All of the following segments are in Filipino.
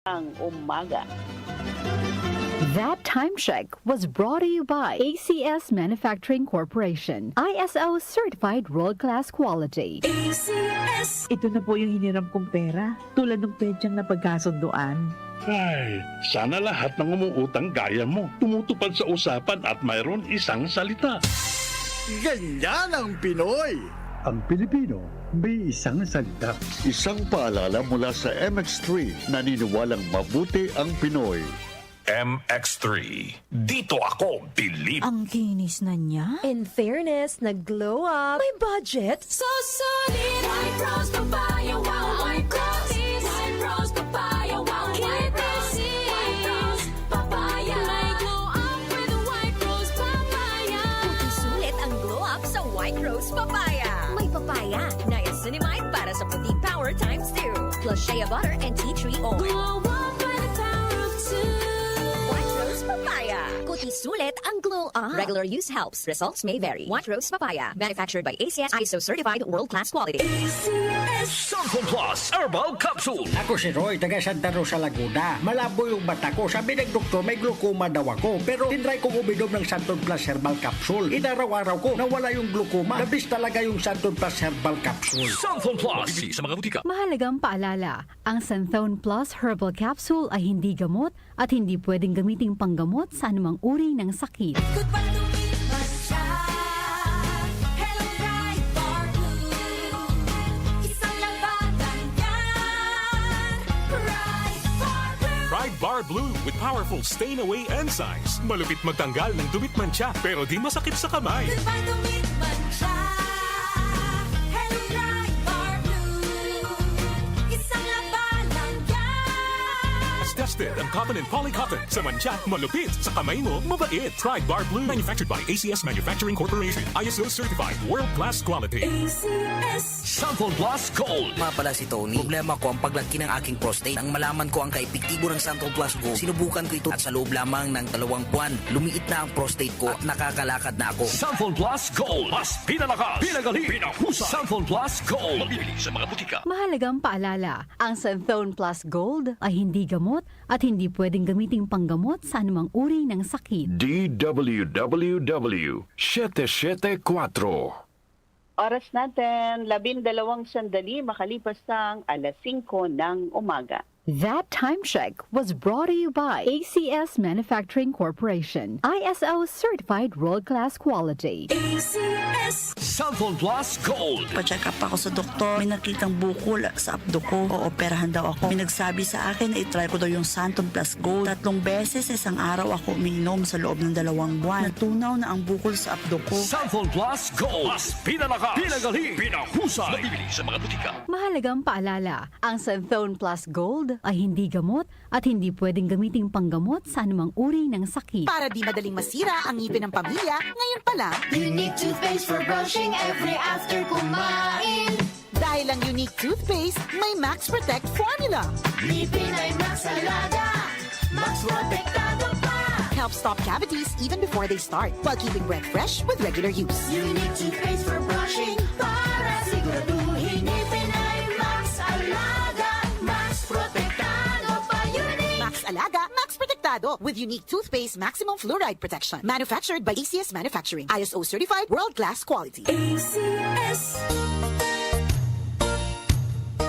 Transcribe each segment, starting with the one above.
ang umaga. That time check was brought to you by ACS Manufacturing Corporation, ISO certified world-class quality. ACS! Ito na po yung hiniram kong pera, tulad ng pedyang na pagkasunduan. Ay, sana lahat ng umuutang gaya mo. Tumutupad sa usapan at mayroon isang salita. Ganyan ang Pinoy! Ang Pilipino, may isang salita. Isang paalala mula sa MX3, naniniwalang mabuti ang Pinoy. MX3. Dito ako, believe. Ang kinis na niya. In fairness, nag-glow up. May budget. So solid. White Rose Papaya, wow. White Rose. White Rose Papaya, wow. White Rose. White Rose Papaya. May glow up with White Rose Papaya. Puting sulit ang glow up sa White Rose Papaya. May papaya, niacinamide para sa puting power times 2. Plus shea butter and tea tree oil. Glow up by the power of 2. White Rose Papaya. Puting sulit ang glow up. Regular use helps. Results may vary. White Rose Papaya. Manufactured by ACS ISO certified world-class quality. Sample Plus Herbal Capsule. Ako si Roy, taga Santa Rosa, Laguna. Malabo yung mata ko. Sabi ng doktor, may glaucoma daw ako. Pero tinry kong uminom ng Santon Plus Herbal Capsule. Inaraw-araw ko, nawala yung glaucoma. Nabis talaga yung Santon Plus Herbal Capsule. Sample Plus. Mabibili sa mga butika. Mahalagang paalala, ang Santhone Plus Herbal Capsule ay hindi gamot at hindi pwedeng gamiting panggamot sa anumang uri ng sakit. Goodbye to me, Masya. Hello, Bright Bar Blue. Isang labanan yan. Bright Bar Blue. Pride Bar Blue with powerful stain-away enzymes. Malupit magtanggal ng dumit mancha pero di masakit sa kamay. Goodbye to me, Masya. Hello, Bright Bar Blue. Isang labanan yan. As tested ang cotton and polycotton. Sa mancha, malupit. Sa kamay mo, mabait. Pride Bar Blue. Manufactured by ACS Manufacturing Corporation. ISO certified world-class quality. ACS. Sample Plus Gold. Nga pala si Tony. Problema ko ang paglaki ng aking prostate. Nang malaman ko ang kaepektibo ng Santon Plus Gold, sinubukan ko ito at sa loob lamang ng 2 buwan, lumiit na ang prostate ko at nakakalakad na ako. Sample Plus Gold. Mas pinalakas, pinagaling, pinahusay. Sample Plus Gold. Mabibili sa mga butika. Mahalagang paalala, ang Santhone Plus Gold ay hindi gamot at hindi pwedeng gamiting panggamot sa anumang uri ng sakit. DWWW 774. Oras natin, 12 sandali makalipas ng 5:00 ng umaga. That time check was brought to you by ACS Manufacturing Corporation, ISO certified world-class quality. ACS. Sample Plus Gold. Pa-check up ako sa doktor. May nakitang bukol sa abdo ko. Ooperahan daw ako. May nagsabi sa akin na itry ko daw yung Santon Plus Gold. 3 beses sa isang araw ako umiinom sa loob ng 2 buwan. Natunaw na ang bukol sa abdo ko. Sample Plus Gold. Mas pinalakas, pinagaling, pinahusay. Mabibili sa mga butika. Mahalagang paalala, ang Santhone Plus Gold ay hindi gamot at hindi pwedeng gamiting panggamot sa anumang uri ng sakit. Para di madaling masira ang ngipin ng pamilya, ngayon pa lang, Unique toothpaste for brushing every after kumain. dahil ang unique toothpaste, may Max Protect formula. Ngipin ay Max Alaga. Max Protektado pa. Helps stop cavities even before they start, while keeping breath fresh with regular use. Unique toothpaste for brushing para siguraduhin ngipin ay Max Alaga. Max Protektado pa. Unique. Max Alaga, Max Protectado with unique toothpaste maximum fluoride protection. Manufactured by ACS Manufacturing. ISO certified world-class quality. ACS.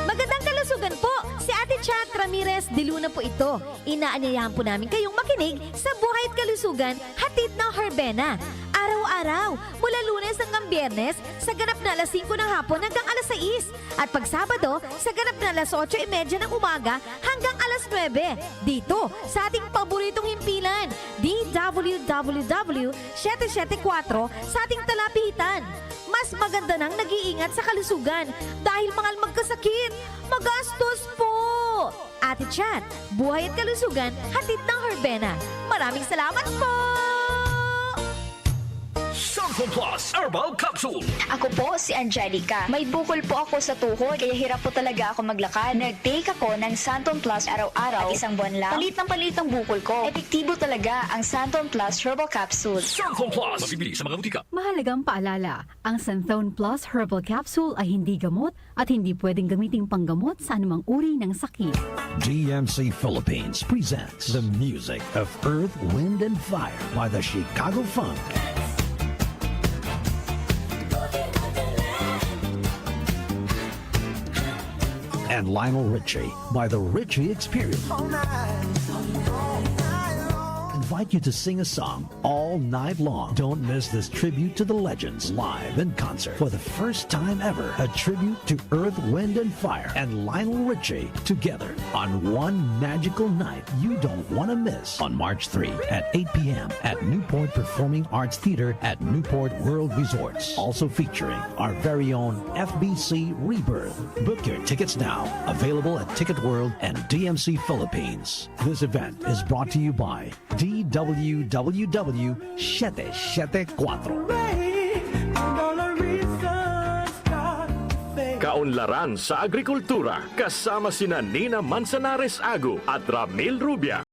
Magandang kalusugan po! Si Ate Chat Ramirez de Luna po ito. Inaanyayahan po namin kayong makinig sa Buhay at Kalusugan, hatid ng Herbena. Araw-araw, mula Lunes hanggang Biyernes, sa ganap na alas 5 ng hapon hanggang alas 6. At pag Sabado, sa ganap na alas 8:30 ng umaga hanggang alas 9. Dito, sa ating paboritong himpilan, DWWW 774 sa ating talapitan. Mas maganda nang nag-iingat sa kalusugan dahil mahal magkasakit. Magastos po! Ate Chat, Buhay at Kalusugan, hatid ng Herbena. Maraming salamat po! Santon Plus Herbal Capsule. Ako po si Angelica. May bukol po ako sa tuhod kaya hirap po talaga ako maglakad. Nag-take ako ng Santon Plus araw-araw at isang buwan lang. Palit ang bukol ko. Epektibo talaga ang Santon Plus Herbal Capsule. Santon Plus. Mabibili sa mga butika. Mahalagang paalala, ang Santhone Plus Herbal Capsule ay hindi gamot at hindi pwedeng gamiting panggamot sa anumang uri ng sakit. DMC Philippines presents the music of Earth, Wind, and Fire by the Chicago Funk. And Lionel Richie by the Richie Experience. Invite you to sing a song all night long. Don't miss this tribute to the legends live in concert. For the first time ever, a tribute to Earth, Wind, and Fire and Lionel Richie together on one magical night you don't want to miss. On March 3 at 8 p.m. at Newport Performing Arts Theater at Newport World Resorts. Also featuring our very own FBC Rebirth. Book your tickets now. Available at Ticket World and DMC Philippines. This event is brought to you by DWWW 774. Kaunlaran sa agrikultura kasama sina Nina Manzanares Agu at Ramil Rubia.